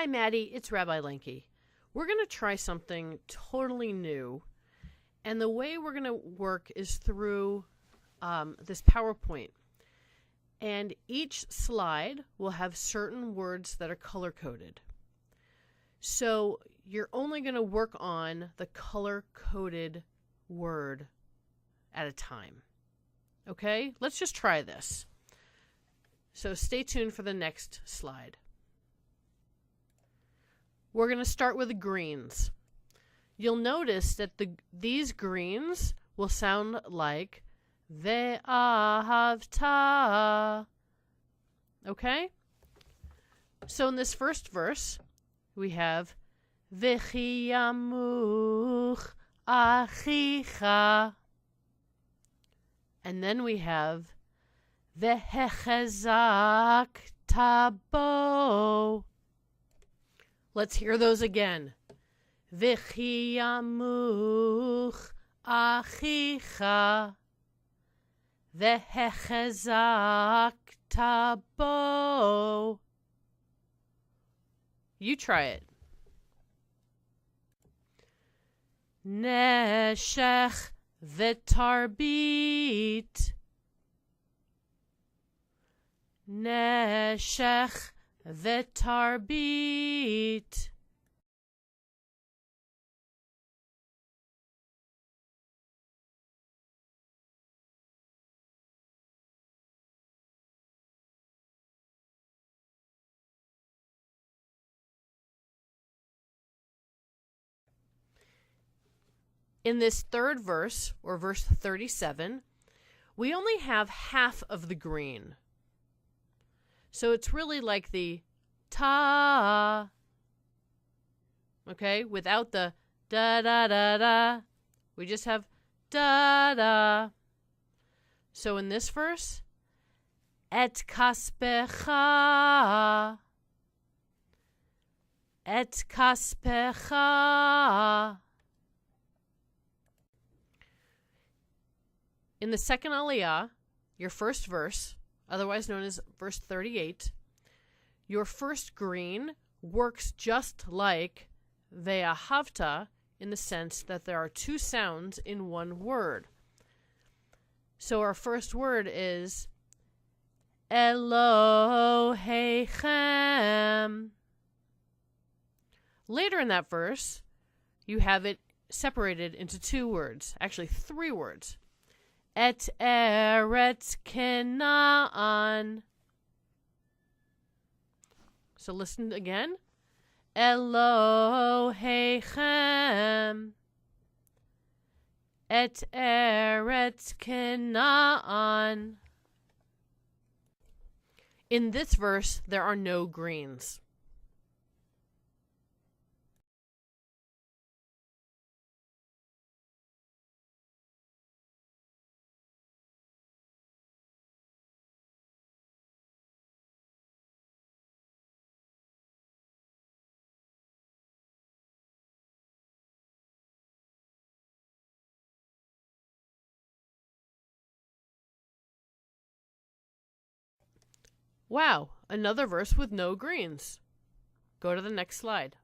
Hi, Matty. It's Rabbi Lenke. We're going to try something totally new. And the way we're going to work is through this PowerPoint. And each slide will have certain words that are color-coded. So you're only going to work on the color-coded word at a time. Okay? Let's just try this. So stay tuned for the next slide. We're going to start with the greens. You'll notice that these greens will sound like ve'ahavta. Okay? So in this first verse, we have v'chiyamuch achicha. And then we have v'hechezak tabo. Let's hear those again. V'chiyamuch achicha v'hechezak tabo. You try it. Neshech v'tarbit. Neshech v'tarbit. In this third verse, or verse 37, we only have half of the green. So it's really like the ta, okay, without the da-da-da-da. We just have da-da. So in this verse, et kaspecha, et kaspecha. In the second aliyah, your first verse, otherwise known as verse 38, your first green works just like ve'ahavta in the sense that there are two sounds in one word. So our first word is Elohechem. Later in that verse, you have it separated into two words, actually three words. Et eretz Canaan. So listen again. Elohechem. Et eretz Canaan. In this verse, there are no greens. Wow, another verse with no greens. Go to the next slide.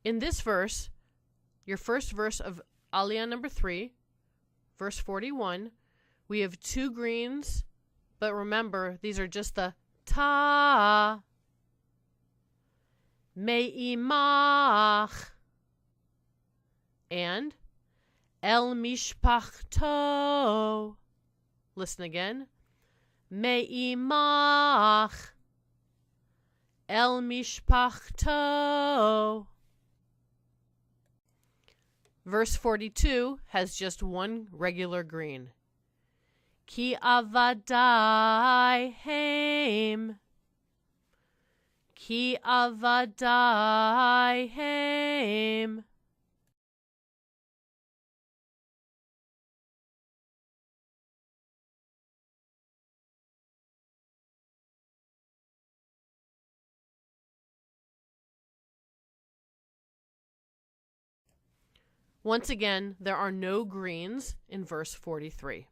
In this verse, your first verse of Aliyah number 3, verse 41, we have two greens, but remember, these are just the ta, me'imach, and el mishpachto. Listen again. Me'imach, el mishpachto. Verse 42 has just one regular green. Ki avadai heim. Ki avadai heim. Once again, there are no greens in verse 43.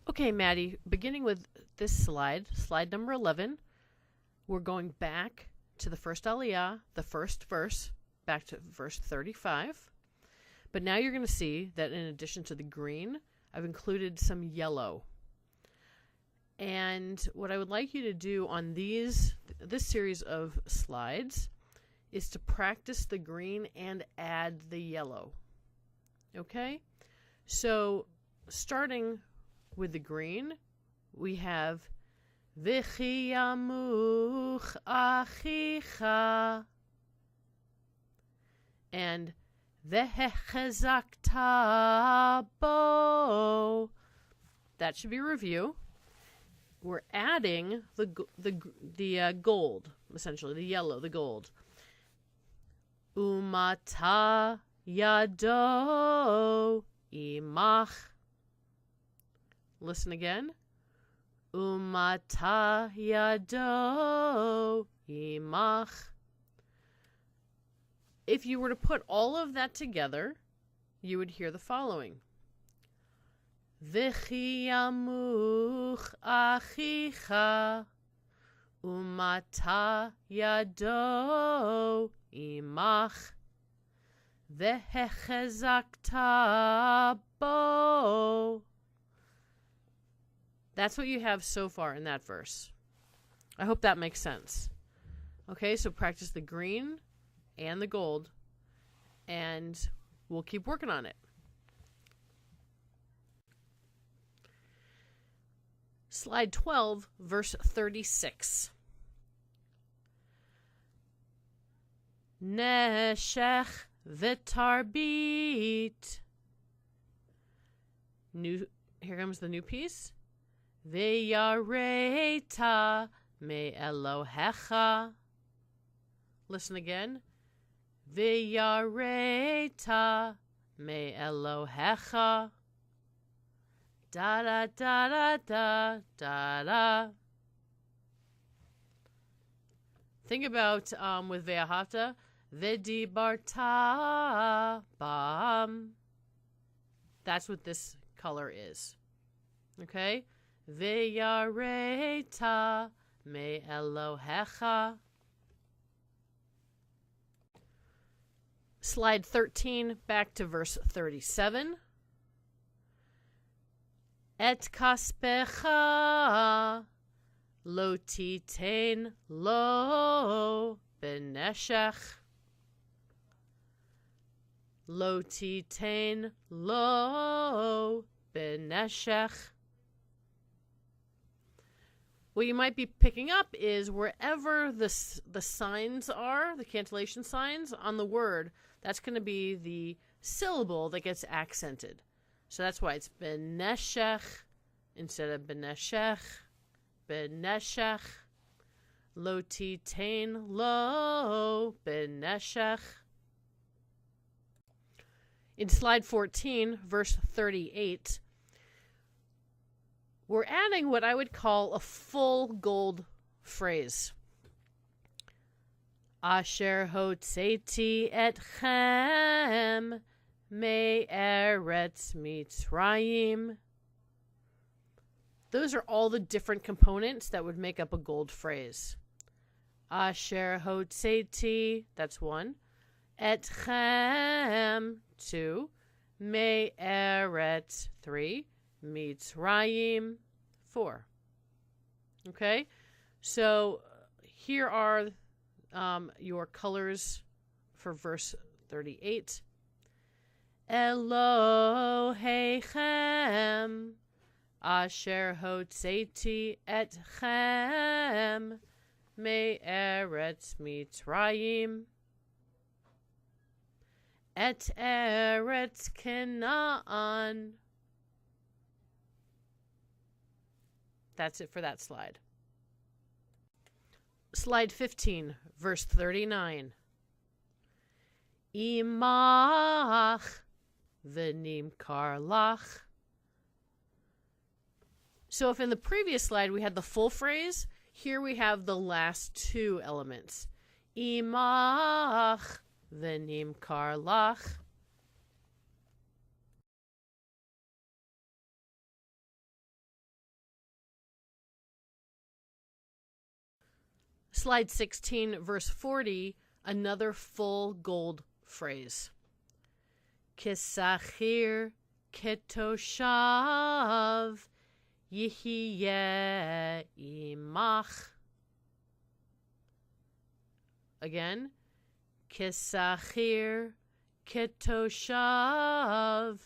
Okay, Matty, beginning with this slide, slide number 11, we're going back to the first aliyah, the first verse, back to verse 35. But now you're going to see that in addition to the green, I've included some yellow. And what I would like you to do on this series of slides is to practice the green and add the yellow. Okay? So, starting with the green, we have V'chi yamuch achicha and V'hechezakta bo. That should be review. We're adding the gold, essentially the yellow, the gold. Umata yado imach. Listen again. Umata yado imach. If you were to put all of that together, you would hear the following. V'chi yamuch achicha umata yado imach v'hechezakta bo. That's what you have so far in that verse. I hope that makes sense. Okay, so practice the green and the gold, and we'll keep working on it. Slide 12, verse 36. Neshech v'tarbit. Here comes the new piece. V'yareta me Elohecha. Listen again. V'yareta me Elohecha. Da da da da da da da. Think about with Ve'ahavta, V'dibarta bam. That's what this color is. Okay? V'yareta me Elohecha. Slide 13, back to verse 37. Et kaspecha lo titein lo beneshech. Lo titein lo beneshech. What you might be picking up is wherever the signs are, the cantillation signs on the word, that's going to be the syllable that gets accented. So that's why it's beneshech instead of beneshech. Beneshech. Lo titein lo beneshech. In slide 14, verse 38, we're adding what I would call a full gold phrase. Asher hotzeti etchem me eretz Mitzrayim. Those are all the different components that would make up a gold phrase. Asher hotzeti, that's one. Etchem, two. Me eretz, three. Mitzrayim, 4. Okay, so here are your colors for verse 38. Elohechem asher hotzeti etchem me eretz Mitzrayim et eretz Canaan. That's it for that slide. Slide 15, verse 39. Imach v'nimkar lach. So if in the previous slide we had the full phrase, here we have the last two elements. Imach v'nimkar lach. Slide 16, verse 40, another full gold phrase. Kisachir ketoshav yihyeh imach. Again. Kisachir ketoshav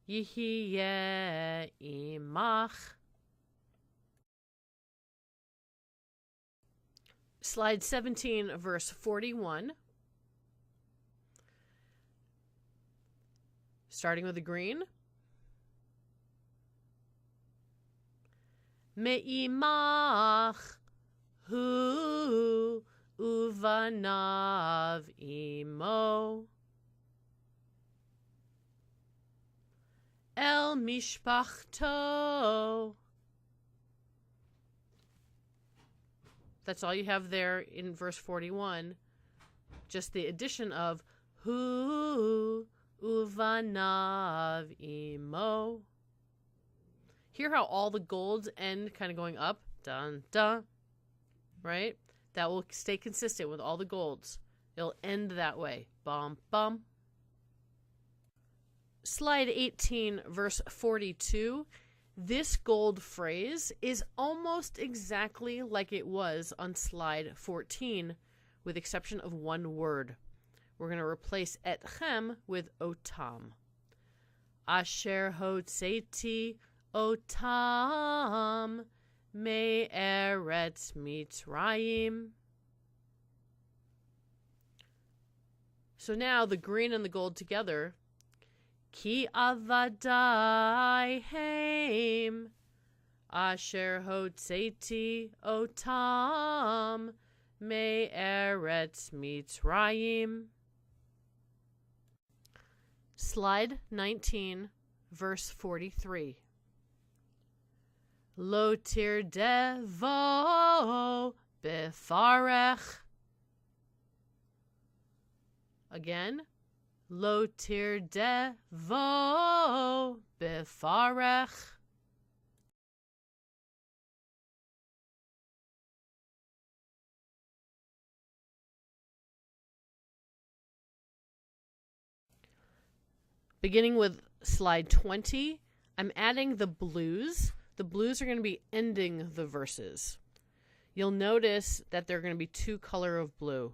yihyeh imach. Slide 17, verse 41. Starting with the green. Me'imach hu uvanav imo el mishpachto. That's all you have there in verse 41. Just the addition of hu uvanav imo. Hear how all the golds end kind of going up? Dun, dun. Right? That will stay consistent with all the golds. It'll end that way. Bum, bum. Slide 18, verse 42. This gold phrase is almost exactly like it was on slide 14, with exception of one word. We're going to replace etchem with otam. Asher hotzeti otam me'eretz Mitzrayim. So now the green and the gold together. Ki avadai heim asher hotzeti otam me'eretz Mitzrayim. Slide 19, verse 43. Lo tirdevo befarech. Again. Lo tirdevo befarech. Beginning with slide 20, I'm adding the blues. The blues are going to be ending the verses. You'll notice that there are going to be two color of blue.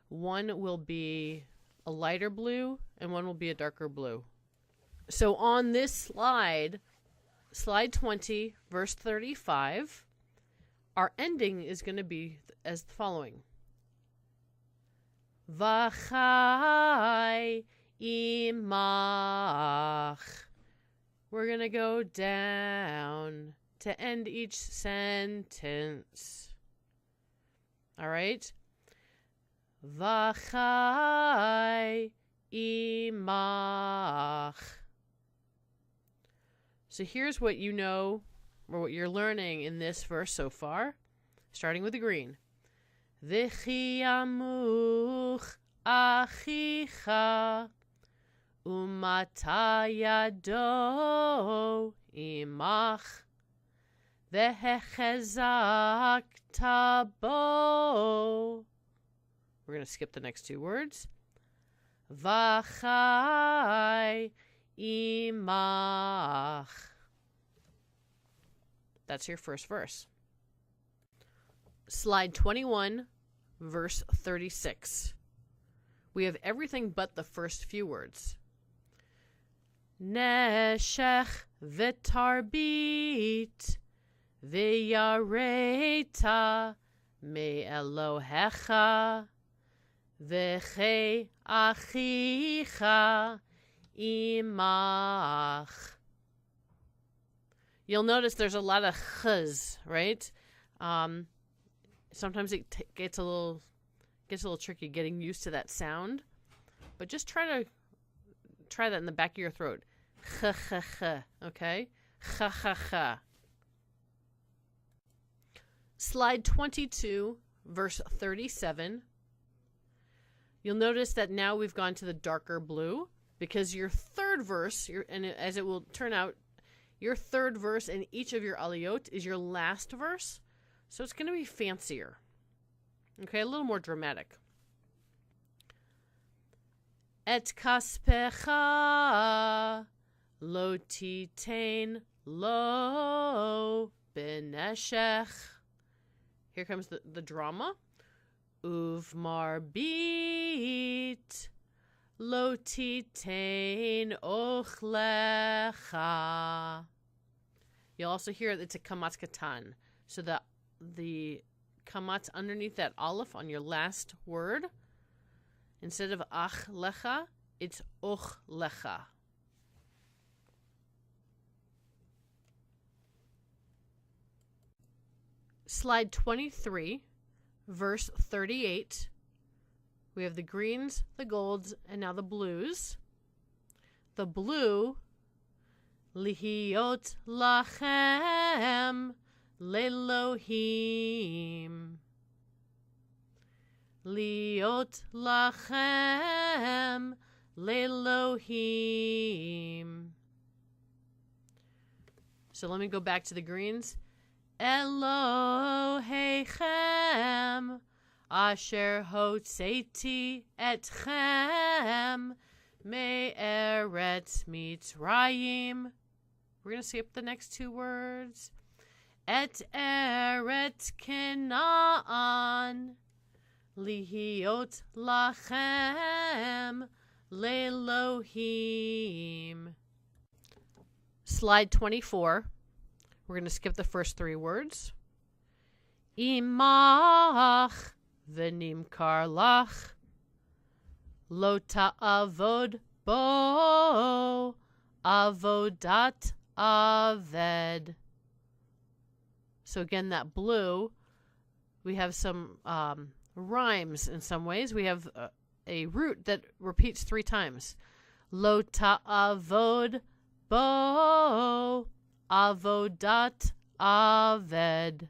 One will be a lighter blue and one will be a darker blue. So on this slide, slide 20, verse 35, our ending is going to be as the following. Vachai imach. We're going to go down to end each sentence. All right? Vachai imach. So here's what you know, or what you're learning in this verse so far, starting with the green. V'chi yamuch achicha umata yado imach v'hechezakta bo. We're going to skip the next two words. Vachai imach. That's your first verse. Slide 21, verse 36. We have everything but the first few words. Neshech v'tarbit v'yareta me'elohecha v'chei achicha imach. You'll notice there's a lot of chs, right? Sometimes it gets a little tricky getting used to that sound, but just try that in the back of your throat. Ch, ch, ch, okay? Ch, ch, ch. Slide 22, verse 37. You'll notice that now we've gone to the darker blue because your third verse, and as it will turn out, your third verse in each of your aliyot is your last verse. So it's going to be fancier. Okay, a little more dramatic. Et kaspecha lo titein lo beneshech. Here comes the drama. Uvmar beat lo titein ochlecha. You'll also hear it's a kamat katan. So the kamat underneath that aleph on your last word, instead of ach lecha, it's och lecha. Slide 23, verse 38. We have the greens, the golds, and now the blues. The blue, lihiot lachem lelohim. Liot lachem lelohim. So let me go back to the greens. Elohechem asher hotzeiti etchem me'eretz mitzrayim. We're going to skip the next two words. Et eretz Canaan lihiot lachem lelohim. Slide 24. We're going to skip the first three words. Imach v'nimkar lach lo ta'avod bo avodat aved. So again, that blue, we have some rhymes in some ways. We have a root that repeats three times. Lo ta'avod bo avodat aved.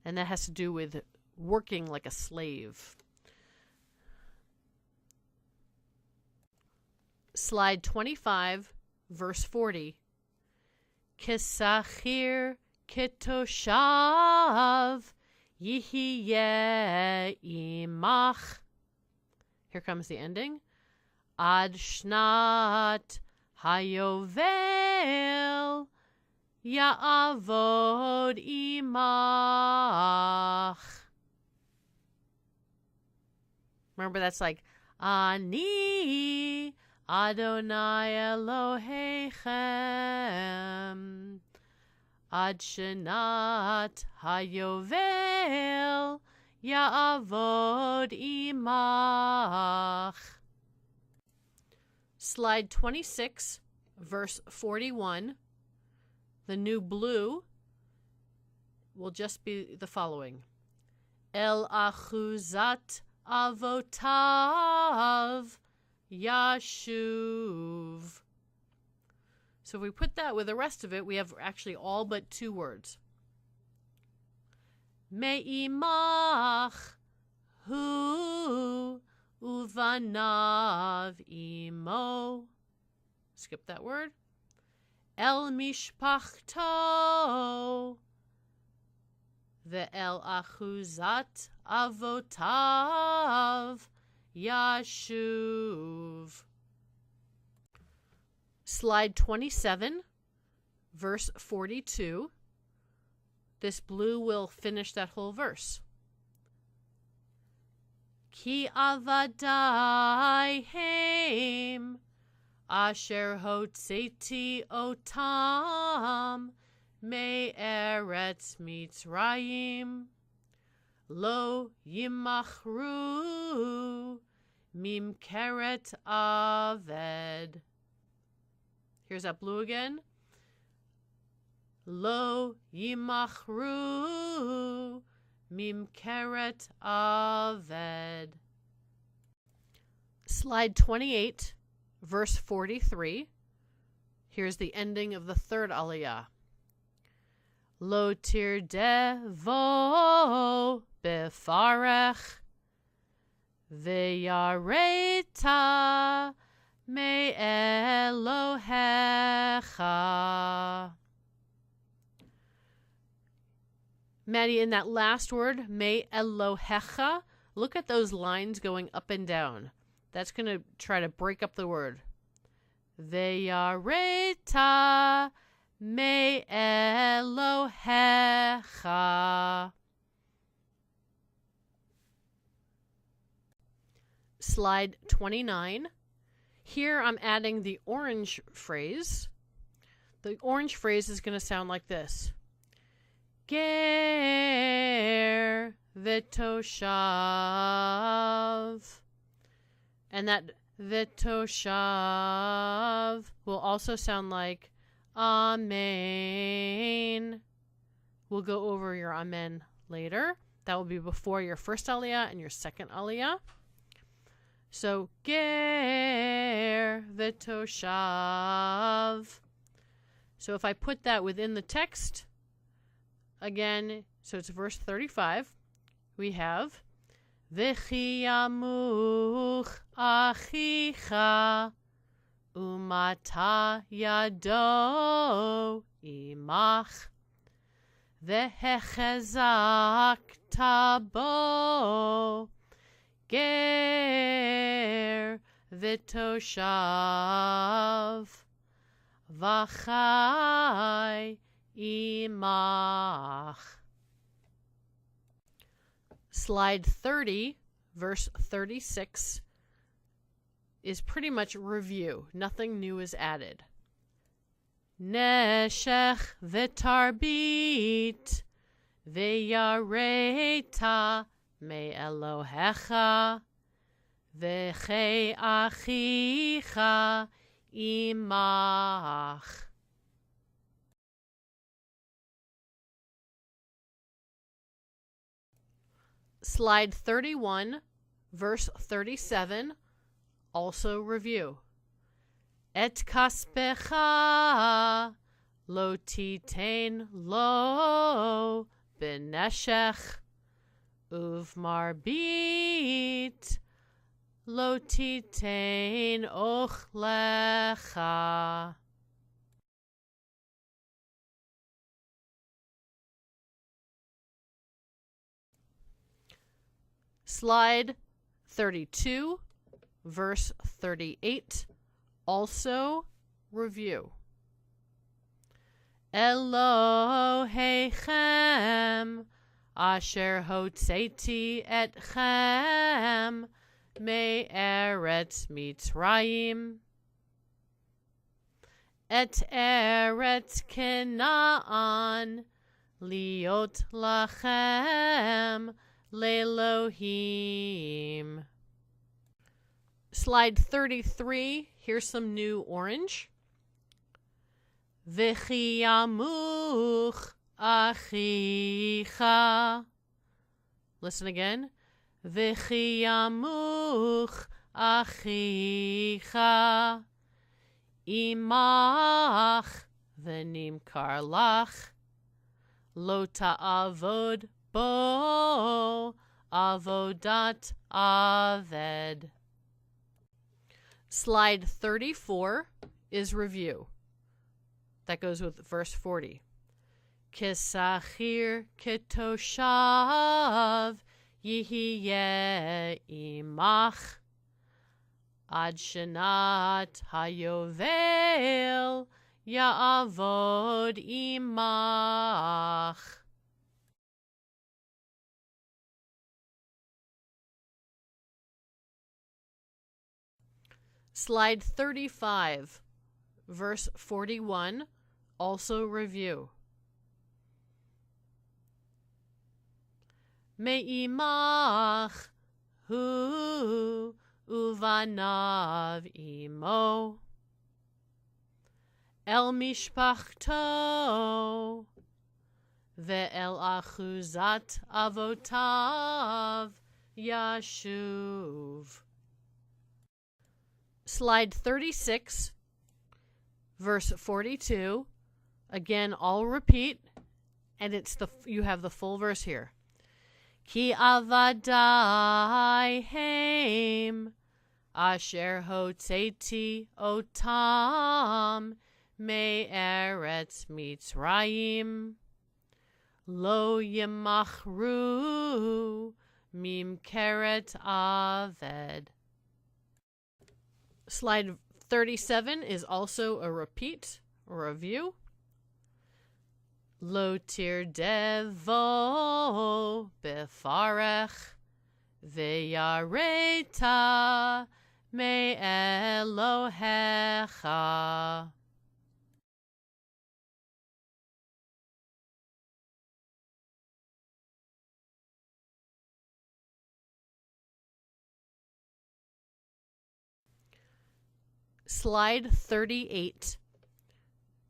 And that has to do with working like a slave. Slide 25, verse 40. Kesachir ketoshav yihye imach. Here comes the ending. Ad shnat hayovel ya'avod imach. Remember, that's like Ani Adonai Elohechem Ad Shenat Hayovel Ya'avod Imach. Slide 26, verse 41. The new blue will just be the following. El Achuzat Avotav Yashuv. So if we put that with the rest of it, we have actually all but two words. Me'imach hu uvanav imo. Skip that word. El mishpachto ve'el achuzat avotav Yashuv. Slide 27, verse 42. This blue will finish that whole verse. Ki avadai heim asher hotzeti otam me'eretz mitzrayim lo yimachru mimkeret aved. Here's that blue again. lo yimachru mimkeret aved. Slide 28, verse 43. Here's the ending of the third aliyah. Lo tirdevo befarech v'yareta me Elohecha. Matty, in that last word, me Elohecha, look at those lines going up and down. That's going to try to break up the word. V'yareta me Elohecha. Slide 29. Here I'm adding the orange phrase. The orange phrase is going to sound like this. Ger v'toshav. And that v'toshav will also sound like Amen. We'll go over your Amen later. That will be before your first aliyah and your second aliyah. So, ger v'toshav. So if I put that within the text, again, so it's verse 35, we have V'chi yamuch achicha umata yado imach v'hechezakta bo ger v'toshav v'chai imach. Slide 30, verse 36, is pretty much review. Nothing new is added. Neshech v'tarbit v'yareta me Elohecha v'chei achicha imach. Slide 31, verse 37, also review. Et kaspecha lo titein lo beneshech uvmarbit lo titein ochlecha. Slide 32, verse 38, also review. Elohechem asher hotzeti etchem me eretz Mitzrayim et eretz Canaan liot lachem Lelohim. Slide 33, here's some new orange. V'chi yamuch achicha. Listen again. V'chi yamuch achicha imach v'nimkar lach lo ta'avod bo avodat aved. Slide 34 is review. That goes with verse 40. Kisachir kitoshav yihye imach ad shenat hayovel ya'avod imach. Slide 35, verse 41, also review. Me'imach hu uvanav imo el mishpachto ve'el achuzat avotav yashuv. Slide 36, verse 42. Again, all repeat, and you have the full verse here. Ki avadai heim asher hotzeti otam me'eretz Mitzrayim lo yemachru mimkeret aved. Slide 37 is also a repeat or review. Lo tirdevo befarech v'yareta me Elohecha. Slide 38,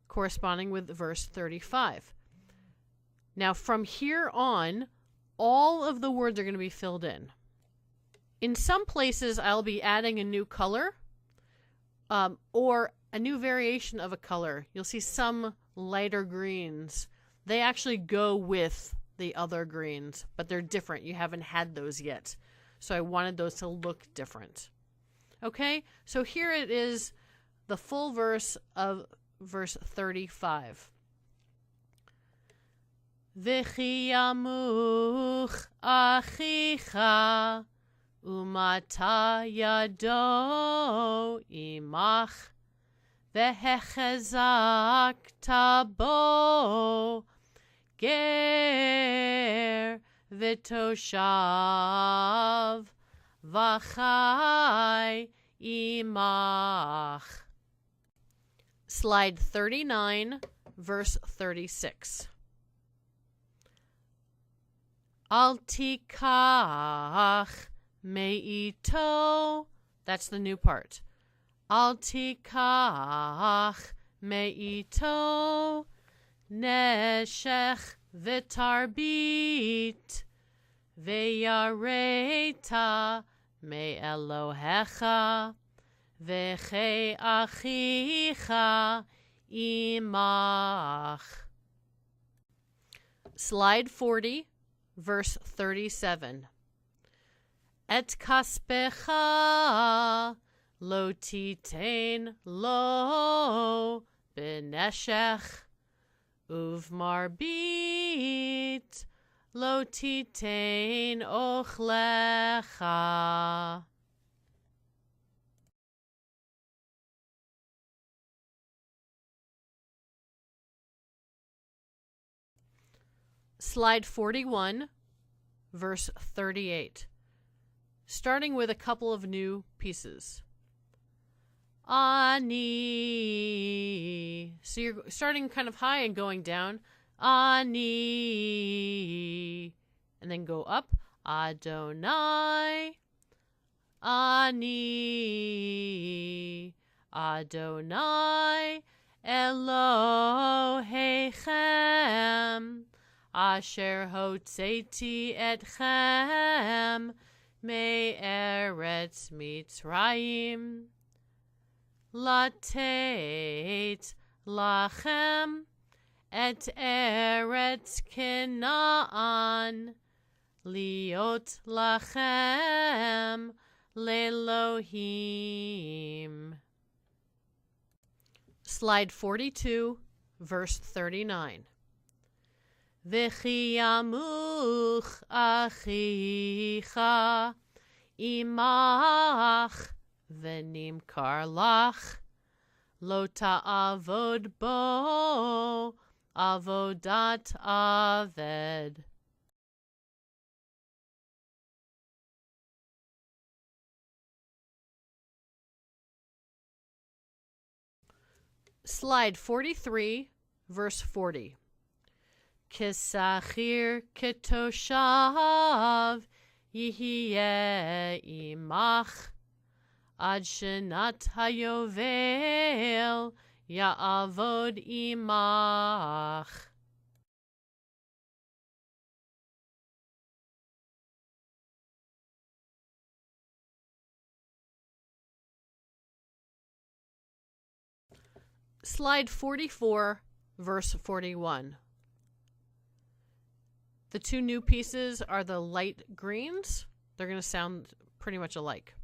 corresponding with verse 35. Now from here on, all of the words are going to be filled in. In some places, I'll be adding a new color or a new variation of a color. You'll see some lighter greens. They actually go with the other greens, but they're different. You haven't had those yet. So I wanted those to look different. Okay, so here it is, the full verse of verse 35. V'chi yamuch achicha umata yado imach v'hechezakta bo ger v'toshav v'chai imach. Slide 39, verse 36. Al tikach me'ito. That's the new part. Al tikach me'ito neshech v'tarbit ve'yareta me Elohecha v'chei achicha imach. Slide 40, verse 37. Et kaspecha lo titein lo beneshech uvmarbit lo titein ochlecha. Slide 41, verse 38. Starting with a couple of new pieces. Ani. So you're starting kind of high and going down. Ani. And then go up. Adonai. Ani. Adonai. Elohechem. Asher hotzeti etchem me'eretz Mitzrayim latet lachem et eretz Canaan liot lachem lelohim. Slide 42, verse 39. V'chi yamuch achicha imach v'nimkar lach lo ta'avod bo avodat aved. Slide 43, verse 40. Kesachir ketoshav yihye imach ad shenat hayovel ya'avod imach. Slide 44, verse 41. The two new pieces are the light greens. They're going to sound pretty much alike.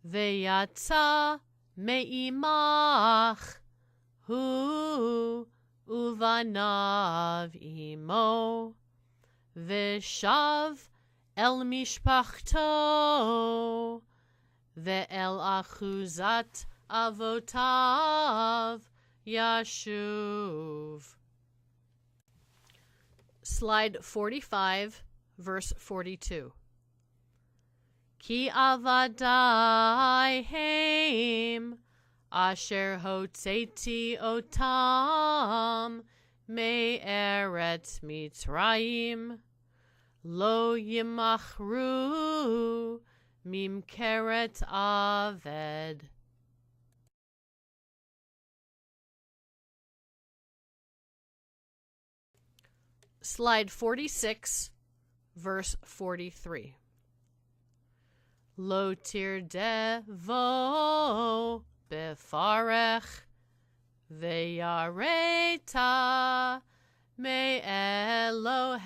Ve'yatsa me'imach hu uvanav imo ve'shav el mishpachto ve'el achuzat avotav yashuv. Slide 45, verse 42. Ki avadai heim asher hotzeti otam me'eret mitzrayim lo yimachru mimkeret aved. Slide 46, verse 43. Lo tirdevo befarech veyareta me Elohecha